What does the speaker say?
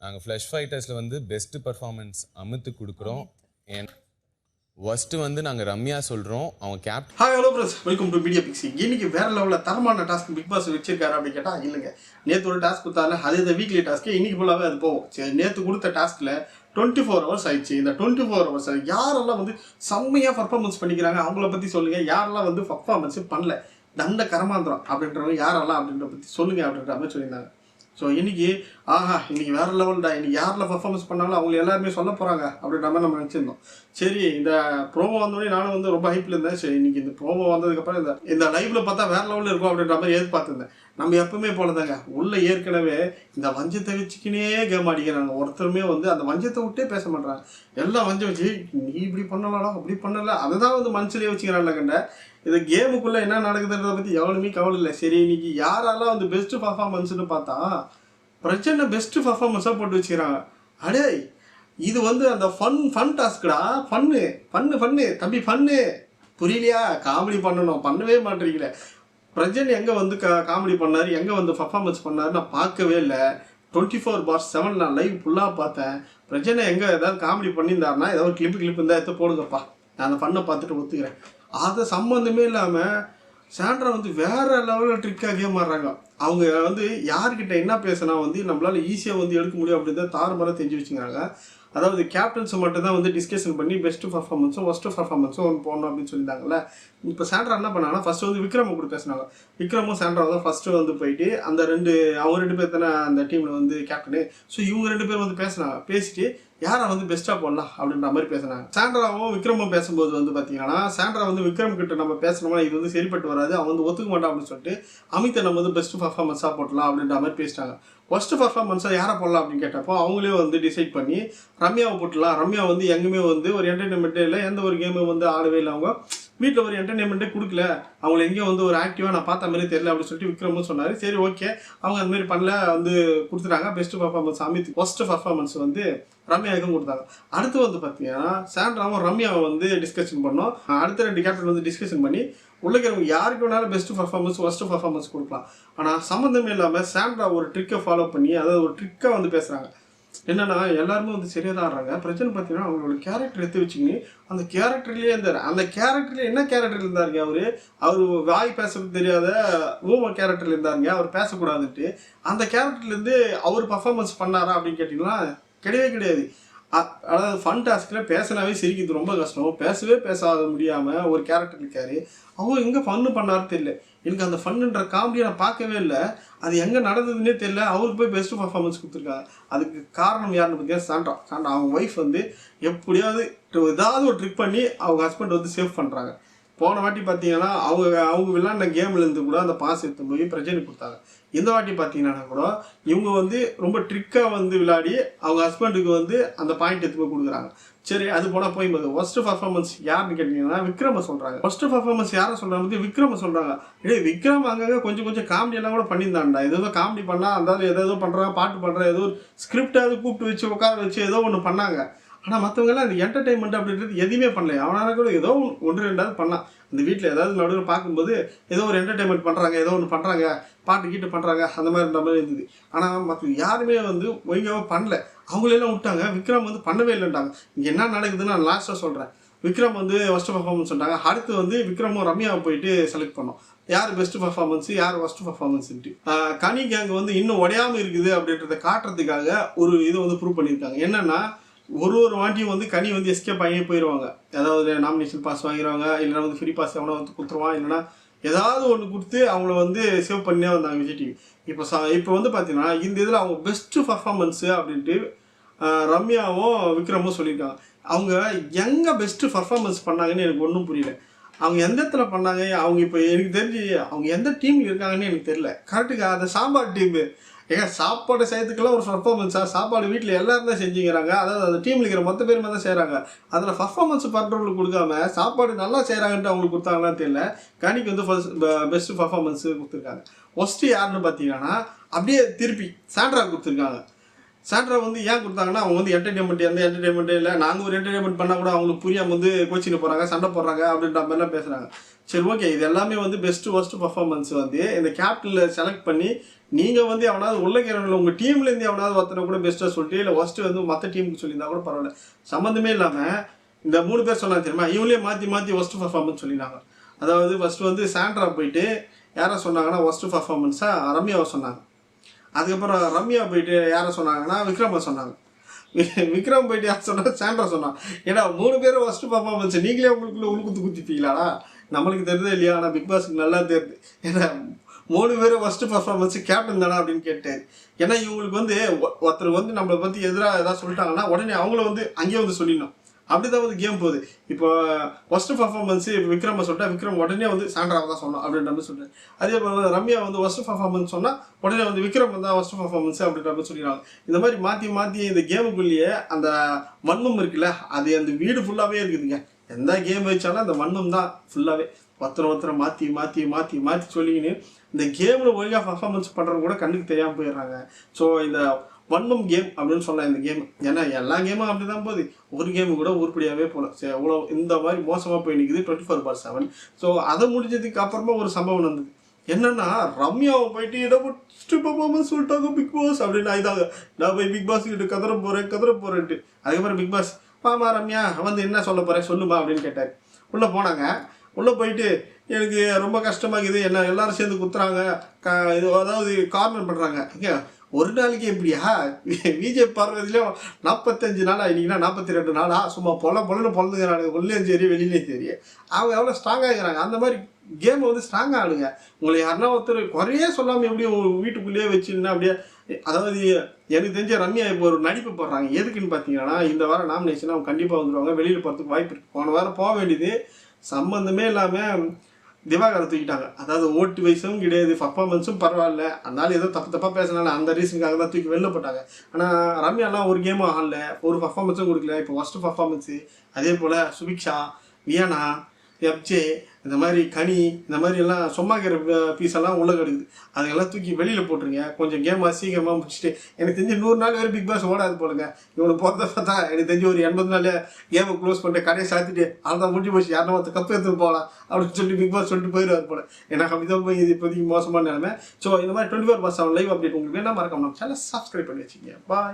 நாங்கள் ஃப்ளஷ் ஃபைட்டர்ஸில் வந்து best performance அமித்து கொடுக்குறோம். ஃபர்ஸ்ட்டு வந்து நாங்கள் ரம்யா சொல்கிறோம். அவங்க captain. Hi hello bros, welcome to media pixie. இன்னைக்கு வேற லெவலில் தரமான டாஸ்க் பிக் பாஸ் வச்சிருக்காரு அப்படின்னு கேட்டால் இல்லைங்க. நேற்று ஒரு டாஸ்க் கொடுத்தாரு, அதே இந்த வீக்லி டாஸ்க்கு இன்னைக்கு ஃபுல்லாகவே அது போகும். சரி, நேற்று கொடுத்த டாஸ்கில் 24 ஹவர்ஸ் ஆயிடுச்சு. இந்த 24 ஹவர்ஸ் யாரெல்லாம் வந்து செம்மையாக பர்ஃபார்மன்ஸ் பண்ணிக்கிறாங்க அவங்கள பற்றி சொல்லுங்கள். யாரெல்லாம் வந்து பர்ஃபார்மன்ஸ் பண்ணல தண்ட கரமாந்திரம் அப்படின்றவங்க யாரெல்லாம் அப்படின்ற பற்றி சொல்லுங்கள் அப்படின்ற மாதிரி சொல்லியிருந்தாங்க. ஸோ இன்றைக்கி இன்றைக்கி வேறு லெவல்டா, இன்றைக்கி யாரில் பர்ஃபார்மன்ஸ் பண்ணாலும் அவங்க எல்லாருமே சொல்ல போகிறாங்க அப்படின்ற மாதிரி நம்ம நினச்சிருந்தோம். சரி, இந்த ப்ரோமோ வந்தோடனே நானும் வந்து ரொம்ப ஹைப்பில் இருந்தேன். சரி, இன்றைக்கி இந்த ப்ரோமோ வந்ததுக்கப்புறம் இந்த லைவில் பார்த்தா வேறு லெவலில் இருக்கும் அப்படின்ற மாதிரி எதிர்பார்த்துருந்தேன். நம்ம எப்பவுமே போலதாங்க, உள்ளே ஏற்கனவே இந்த வஞ்சத்தை வச்சுக்கினே கேம் அடிக்கிறாங்க. ஒருத்தருமே வந்து அந்த வஞ்சத்தை விட்டே பேச மாட்டாங்க. எல்லாம் வஞ்சம் வச்சு நீ இப்படி பண்ணலாடா அப்படி பண்ணல அதை தான் வந்து மனசுலேயே வச்சுக்கிறான்ல கண்ட. இது கேமுக்குள்ளே என்ன நடக்குதுன்றதை பற்றி எவ்வளவுமே கவலை இல்லை. சரி, இன்னைக்கு யாரெல்லாம் வந்து பெஸ்ட்டு பர்ஃபார்மன்ஸ்னு பார்த்தா பிரச்சனை பெஸ்ட்டு பர்ஃபார்மன்ஸாக போட்டு வச்சுக்கிறாங்க. அடே, இது வந்து அந்த ஃபன் டாஸ்க்குடா. ஃபன்னு தம்பி, ஃபன்னு புரியலையா? காமெடி பண்ணணும், பண்ணவே மாட்டேறீங்களே. பிரஜன் எங்கே வந்து காமெடி பண்ணார், எங்கே வந்து பர்ஃபார்மன்ஸ் பண்ணார் நான் பார்க்கவே இல்லை. 24/7 நான் லைவ் ஃபுல்லாக பார்த்தேன். பிரஜனை எங்கே ஏதாவது காமெடி பண்ணியிருந்தாருன்னா ஏதாவது ஒரு கிளிப்பு இருந்தால் எடுத்து போடுங்கப்பா, நான் அந்த ஃபன்னை பார்த்துட்டு ஒத்துக்கிறேன். அதை சம்மந்தமே இல்லாமல் சாண்ட்ரா வந்து வேறு லெவலில் ட்ரிக்காகவே மாறுறாங்க. அவங்க வந்து யார்கிட்ட என்ன பேசினா வந்து நம்மளால் ஈஸியாக வந்து எடுக்க முடியும் அப்படின்னு தாறுமாறாக தெரிஞ்சு வச்சுக்கிறாங்க. அதாவது கேப்டன்ஸை மட்டும் தான் வந்து டிஸ்கஷன் பண்ணி பெஸ்ட்டு பர்ஃபார்மன்ஸும் ஒஸ்ட்டு பர்ஃபார்மன்ஸும் ஒன்று போடணும் அப்படின்னு சொல்லியிருந்தாங்கல்ல. இப்போ சாண்ட்ரா என்ன பண்ணாங்கன்னா ஃபஸ்ட்டு வந்து விக்ரமை கூட பேசினாங்க. விக்ரமும் சாண்ட்ரா தான் ஃபஸ்ட்டு வந்து போயிட்டு அவங்க ரெண்டு பேர் தானே அந்த டீமில் வந்து கேப்டனு. ஸோ இவங்க ரெண்டு பேர் வந்து பேசினாங்க. பேசிட்டு யாரை வந்து பெஸ்ட்டாக போடலாம் அப்படின்ற மாதிரி பேசினாங்க. சாண்ட்ராவும் விக்ரமும் பேசும்போது வந்து பார்த்தீங்கன்னா சாண்ட்ரா வந்து விக்ரம் கிட்ட நம்ம பேசணுமா இது வந்து சரிப்பட்டு வராது, அவன் வந்து ஒத்துக்க மாட்டான் அப்படின்னு சொல்லிட்டு அமித்தை நம்ம வந்து பெஸ்ட்டு பர்ஃபார்மன்ஸாக போடலாம் அப்படின்ற மாதிரி பேசிட்டாங்க. ஃபஸ்ட்டு பர்ஃபார்மன்ஸாக யாரை போடலாம் அப்படின்னு கேட்டப்போ அவங்களே வந்து டிசைட் பண்ணி ரம்யாவை போட்டுலாம். ரம்யா வந்து எங்கேயுமே வந்து ஒரு என்டர்டெயின்மெண்ட்டே இல்லை, எந்த ஒரு கேமும் வந்து ஆடவே இல்லை. அவங்க வீட்டில் ஒரு என்டர்டெயின்மெண்ட்டே கொடுக்கல, அவங்கள எங்கேயும் வந்து ஒரு ஆக்டிவாக நான் பார்த்த மாதிரி தெரியல அப்படின்னு சொல்லிட்டு விக்ரமும் சொன்னார். சரி, ஓகே, அவங்க அந்த மாதிரி பண்ணல வந்து கொடுத்துட்டாங்க. Best performance Amit, first performance வந்து ரம்யாவுக்கும் கொடுத்தாங்க. அடுத்து வந்து பார்த்தீங்கன்னா சாண்ட்ராவும் ரம்யாவை வந்து டிஸ்கஷன் பண்ணோம். அடுத்த 2 கேப்டன் வந்து டிஸ்கஷன் பண்ணி உள்ளக்கிறவங்க யாருக்கு வேணாலும் பெஸ்ட்டு பர்ஃபார்மன்ஸ் ஃபஸ்ட்டு பர்ஃபார்மன்ஸ் கொடுக்கலாம். ஆனால் சம்மந்தமே இல்லாமல் சாண்ட்ரா ஒரு ட்ரிக்கை ஃபாலோ பண்ணி அதாவது ஒரு ட்ரிக்காக வந்து பேசுகிறாங்க. என்னன்னா எல்லாருமே வந்து சரியாக தான் ஆடுறாங்க. பிரச்சனை பார்த்தீங்கன்னா அவங்களோட கேரக்டர் எடுத்து வச்சுக்கின்னு அந்த கேரக்டர்லேயே இருந்தார். அந்த கேரக்டர்லேயே என்ன கேரக்டர் இருந்தாருங்க, அவர் வாய் பேசுறது தெரியாத ஊம கேரக்டரில் இருந்தாருங்க. அவர் பேசக்கூடாதுன்ட்டு அந்த கேரக்டர்லேருந்து அவர் பர்ஃபார்மன்ஸ் பண்ணாரா அப்படின்னு கேட்டிங்கன்னா கிடையவே கிடையாது. அதாவது ஃபன் டாஸ்கில் பேசினாவே சிரிக்கிறது ரொம்ப கஷ்டம். பேசாத முடியாமல் ஒரு கேரக்டர் இருக்காரு. அவங்க எங்கே ஃபன்னு பண்ணாரு தெரியல. எனக்கு அந்த ஃபன்னுன்ற காமெடியை நான் பார்க்கவே இல்லை. அது எங்கே நடந்ததுன்னே தெரியல. அவருக்கு போய் பெஸ்ட்டு பர்ஃபார்மன்ஸ் கொடுத்துருக்காங்க. அதுக்கு காரணம் யாருன்னு பார்த்தீங்கன்னா சாண்ட்ரா அவங்க ஒய்ஃப் வந்து எப்படியாவது ஏதாவது ஒரு ட்ரிக் பண்ணி அவங்க ஹஸ்பண்ட் வந்து சேவ் பண்ணுறாங்க. போன வாட்டி பார்த்தீங்கன்னா அவங்க விளையாண்ட கேம்லேருந்து கூட அந்த பாஸ் எடுத்து போய் பிரச்சனை கொடுத்தாங்க. இந்த வாட்டி பார்த்தீங்கன்னா கூட இவங்க வந்து ரொம்ப ட்ரிக்காக வந்து விளையாடி அவங்க ஹஸ்பண்டுக்கு வந்து அந்த பாயிண்ட் எடுத்து போய் கொடுக்குறாங்க. சரி, அது போனால் போகும்போது ஃபஸ்ட்டு பர்ஃபார்மன்ஸ் யாருன்னு கேட்டிங்கன்னா விக்ரம சொல்கிறாங்க. ஃபஸ்ட்டு பர்ஃபார்மன்ஸ் யாரை சொல்கிறாங்க வந்து விக்ரம சொல்கிறாங்க. விக்ரம் அங்கங்கே கொஞ்சம் காமெடியெல்லாம் கூட பண்ணியிருந்தாண்டா. ஏதோ காமெடி பண்ணால் அந்த ஏதோ பண்ணுறாங்க, பாட்டு பண்ணுறாங்க, ஏதோ ஒரு ஸ்கிரிப்டாவது கூப்பிட்டு வச்சு உட்கார வச்சு ஏதோ ஒன்று பண்ணாங்க. ஆனால் மற்றவங்கெல்லாம் அந்த என்டர்டெயின்மெண்ட் அப்படின்றது எதுவுமே பண்ணல. அவனால் கூட ஏதோ 1-2 பண்ணலாம். அந்த வீட்டில் ஏதாவது நடுவில் பார்க்கும்போது ஏதோ ஒரு என்டர்டெயின்மெண்ட் பண்ணுறாங்க, ஏதோ ஒன்று பண்ணுறாங்க, பாட்டு கீட்டு பண்ணுறாங்க, அந்த மாதிரி இருந்தது. ஆனால் மற்ற யாருமே வந்து ஒழுங்காக பண்ணல. அவங்களெல்லாம் விட்டாங்க. விக்ரம் வந்து பண்ணவே இல்லைன்ட்டாங்க. இங்கே என்ன நடக்குதுன்னு நான் லாஸ்ட்டாக சொல்கிறேன். விக்ரம் வந்து ஃபஸ்ட்டு பர்ஃபார்மன்ஸ் சொல்லிட்டாங்க. அடுத்து வந்து விக்ரமும் ரம்யாவை போயிட்டு செலக்ட் பண்ணோம். யார் பெஸ்ட்டு பர்ஃபார்மன்ஸு, யார் ஃபஸ்ட்டு பர்ஃபார்மன்ஸுன்ட்டு. கனி கேங் வந்து இன்னும் உடையாமல் இருக்குது அப்படின்றத காட்டுறதுக்காக ஒரு இது வந்து ப்ரூவ் பண்ணியிருக்காங்க. என்னென்னா ஒரு வாட்டியும் வந்து கனி வந்து எஸ்கேப் ஆகி போயிடுவாங்க. ஏதாவது நாமினேஷன் பாஸ் வாங்கிடுவாங்க, இல்லைனா வந்து ஃப்ரீ பாஸ் எவனோ வந்து கொடுத்துருவான், இல்லைனா ஏதாவது ஒன்று கொடுத்து அவங்கள வந்து சேவ் பண்ணியே வந்தாங்க விஜய் டிவி. இப்போ வந்து பார்த்தீங்கன்னா இந்த இதில் அவங்க பெஸ்ட்டு பர்ஃபார்மன்ஸு அப்படின்ட்டு ரம்யாவும் விக்ரமும் சொல்லியிருக்காங்க. அவங்க எங்கே பெஸ்ட்டு பர்ஃபார்மன்ஸ் பண்ணாங்கன்னு எனக்கு ஒன்றும் புரியல. அவங்க எந்த இடத்துல பண்ணாங்க, அவங்க இப்போ எனக்கு தெரிஞ்சு அவங்க எந்த டீமில் இருக்காங்கன்னு எனக்கு தெரியல. கரெக்டுக்கா, அந்த சாம்பார் டீமு சாப்பாடு செய்யறதுக்கெல்லாம் ஒரு பர்ஃபார்மன்ஸாக சாப்பாடு வீட்டில் எல்லாரும் தான் செஞ்சுக்கிறாங்க. அதாவது அந்த டீமில் இருக்கிற மொத்த பேருமே தான் செய்கிறாங்க. அதில் பர்ஃபார்மன்ஸ் பண்ணுறவங்களுக்கு கொடுக்காம சாப்பாடு நல்லா செய்கிறாங்கன்ட்டு அவங்களுக்கு கொடுத்தாங்களான்னு தெரியல. கனிக்கு வந்து பெஸ்ட்டு பர்ஃபார்மன்ஸு கொடுத்துருக்காங்க. ஃபஸ்ட்டு யாருன்னு பார்த்தீங்கன்னா அப்படியே திருப்பி சாண்ட்ரா கொடுத்துருக்காங்க. சாண்ட்ரா வந்து ஏன் கொடுத்தாங்கன்னா அவங்க வந்து எந்த என்டர்டெயின்மெண்ட்டே இல்லை, நாங்கள் ஒரு என்டர்டெயின்மெண்ட் பண்ணால் கூட அவங்களுக்கு புரியாமல் வந்து கோச்சின்னு போகிறாங்க, சண்டை போடுறாங்க அப்படின்ற மாதிரிலாம் பேசுகிறாங்க. சரி, ஓகே, இது எல்லாமே வந்து ஃபஸ்ட்டு பர்ஃபார்மன்ஸ் வந்து இந்த கேப்டனில் செலக்ட் பண்ணி நீங்கள் வந்து எவனாவது உள்ள கேரளில் உங்கள் டீம்லேருந்து எவனாவது ஒருத்தனை கூட பெஸ்ட்டாக சொல்லிட்டு இல்லை ஃபஸ்ட்டு வந்து மற்ற டீமுக்கு சொல்லியிருந்தா கூட பரவாயில்ல. சம்மந்தமே இல்லாமல் இந்த 3 பேர் சொன்னாங்க தெரியுமா, இவங்களே மாற்றி ஒஸ்ட்டு பர்ஃபார்மன்ஸ் சொல்லினாங்க. அதாவது ஃபஸ்ட்டு வந்து சாண்ட்ரா போயிட்டு யாரை சொன்னாங்கன்னா ஒஸ்ட்டு பர்ஃபார்மன்ஸாக ரம்யாவை சொன்னாங்க. அதுக்கப்புறம் ரம்யா போயிட்டு யாரை சொன்னாங்கன்னா விக்ரமை சொன்னாங்க. விக்ரம் போயிட்டு யார் சொன்னா சாண்ட்ரா சொன்னான். ஏன்னா 3 பேரும் ஃபஸ்ட்டு பர்ஃபார்மன்ஸ் நீங்களே உங்களுக்குள்ள உள்குத்து குத்திப்பீங்களாடா? நம்மளுக்கு தெரியுதே இல்லையா? ஆனால் பிக் பாஸுக்கு நல்லா தெரியுது. ஏன்னா 3 பேரும் ஃபஸ்ட்டு பர்ஃபார்மன்ஸு கேப்டன் தானா அப்படின்னு கேட்டார். ஏன்னா இவங்களுக்கு வந்து ஒருத்தர் வந்து நம்மளை பற்றி எதிராக ஏதாவது சொல்லிட்டாங்கன்னா உடனே அவங்கள வந்து அங்கேயே வந்து சொல்லிடணும். அப்படி தான் வந்து கேம் போகுது. இப்போ ஃபஸ்ட்டு பர்ஃபார்மன்ஸு விக்ரமை சொல்லிட்டா விக்ரம் உடனே வந்து சாண்ட்ராவை தான் சொன்னோம் அப்படின்ற மாதிரி சொல்கிறேன். அதே போல் ரம்யா வந்து ஃபஸ்ட்டு பர்ஃபார்மன்ஸ் சொன்னால் உடனே வந்து விக்ரம் தான் ஃபஸ்ட்டு பர்ஃபார்மன்ஸு அப்படின்ற மாதிரி சொல்லிடுறாங்க. இந்த மாதிரி மாற்றி இந்த கேமுக்குள்ளேயே அந்த வன்மம் இருக்குல்ல, அது அந்த வீடு ஃபுல்லாகவே இருக்குதுங்க. எந்த கேம் வச்சாலும் அந்த வன்மம் தான் ஃபுல்லாகவே. ஒருத்தரை மாற்றி சொல்லிக்கின்னு இந்த கேமில் ஒழுங்காக பர்ஃபார்மன்ஸ் பண்ணுறது கூட கண்ணுக்கு தெரியாமல் போயிடுறாங்க. ஸோ இந்த வன்மம் கேம் அப்படின்னு சொல்லலாம் இந்த கேம். ஏன்னா எல்லா கேமும் அப்படி தான் போகுது. ஒரு கேமு கூட உருப்படியாகவே போகல. சரி, எவ்வளோ இந்த மாதிரி மோசமாக போய் நிற்குது 24/7. ஸோ அதை முடிஞ்சதுக்கு அப்புறமா ஒரு சம்பவம் நடந்தது. என்னன்னா ரம்யாவை போயிட்டு இதை ஃபஸ்ட்டு பர்ஃபார்மன்ஸ் சொல்லிட்டாங்க பிக் பாஸ் அப்படின்னு ஆயிதாங்க. நான் போய் பிக் பாஸ் கிட்ட கதற போகிறேன்ட்டு. அதுக்கப்புறம் பிக் பாஸ் பாமா ரம்யா வந்து என்ன சொல்ல போகிறேன் சொல்லுமா அப்படின்னு கேட்டார். உள்ளே போனாங்க. உள்ளே போயிட்டு எனக்கு ரொம்ப கஷ்டமாக இருக்குது, என்ன எல்லாரும் சேர்ந்து குத்துறாங்க, இது அதாவது கார்னர் பண்ணுறாங்க. இங்கே ஒரு நாளைக்கு எப்படியா விஜய் பார்வதியிலும் 45 நாளா, இன்னைக்குன்னா 42 நாளா சும்மா பொலன்னு பொழுதுங்கிறாங்க. உள்ளேயும் சரி வெளியிலையும் சரி அவங்க எவ்வளோ ஸ்ட்ராங்காக இருக்கிறாங்க. அந்த மாதிரி கேமை வந்து ஸ்ட்ராங்காக ஆடுங்க. உங்களை யாருன்னா ஒருத்தர் குறையே சொல்லாமல் எப்படியும் வீட்டுக்குள்ளேயே வச்சுன்னா அப்படியே. அதாவது எனக்கு தெரிஞ்ச ரம்யா இப்போ ஒரு நடிப்பு போடுறாங்க. எதுக்குன்னு பார்த்தீங்கன்னா இந்த வாரம் நாமினேஷன் அவங்க கண்டிப்பாக வந்துடுவாங்க. வெளியில் போகிறதுக்கு வாய்ப்பு இருக்குது. போன வாரம் போக வேண்டியது சம்மந்தமே இல்லாமல் திவாகரை தூக்கிட்டாங்க. அதாவது ஓட்டு வயசும் கிடையாது, பர்ஃபார்மன்ஸும் பரவாயில்ல, அதனால ஏதோ தப்பாக பேசினால அந்த ரீசனுக்காக தான் தூக்கி வெளில போட்டாங்க. ஆனால் ரம்யாலாம் ஒரு கேமும் ஆடல, ஒரு பர்ஃபார்மன்ஸும் கொடுக்கல. இப்போ ஃபஸ்ட்டு பர்ஃபார்மன்ஸு. அதே போல் சுபிக்ஷா, வியானா, எப்ஜே, இந்த மாதிரி கனி, இந்த மாதிரி எல்லாம் சும்மாக்கிற பீஸெல்லாம் உள்ள கிடக்குது. அதுக்கெல்லாம் தூக்கி வெளியில் போட்டுருங்க. கொஞ்சம் கேமாக சீக்கிரமாக முடிச்சுட்டு எனக்கு தெரிஞ்சு 100 நாள் வரை பிக் பாஸ் ஓடாது போடுங்க. இவனை போகிறத பார்த்தா எனக்கு தெரிஞ்சு ஒரு 80 நாள் கேமை க்ளோஸ் பண்ணிட்டு கடையை சாத்திட்டு அதான் முடிஞ்சு போச்சு, யாருன்னா ஒருத்த கப்பு எடுத்துட்டு போகலாம் அப்படின்னு சொல்லிட்டு பிக் பாஸ் சொல்லிட்டு போயிடுவார் போல. எனக்கு அப்படி தான் போய் இது இப்போதைக்கு மோசமான நிலைமை. ஸோ இந்த மாதிரி 24/7 லைவ் அப்டேட் உங்களுக்கு வேணா மறக்காம சேனலை சப்ஸ்கிரைப் பண்ணி வச்சுக்கோங்க. பாய்.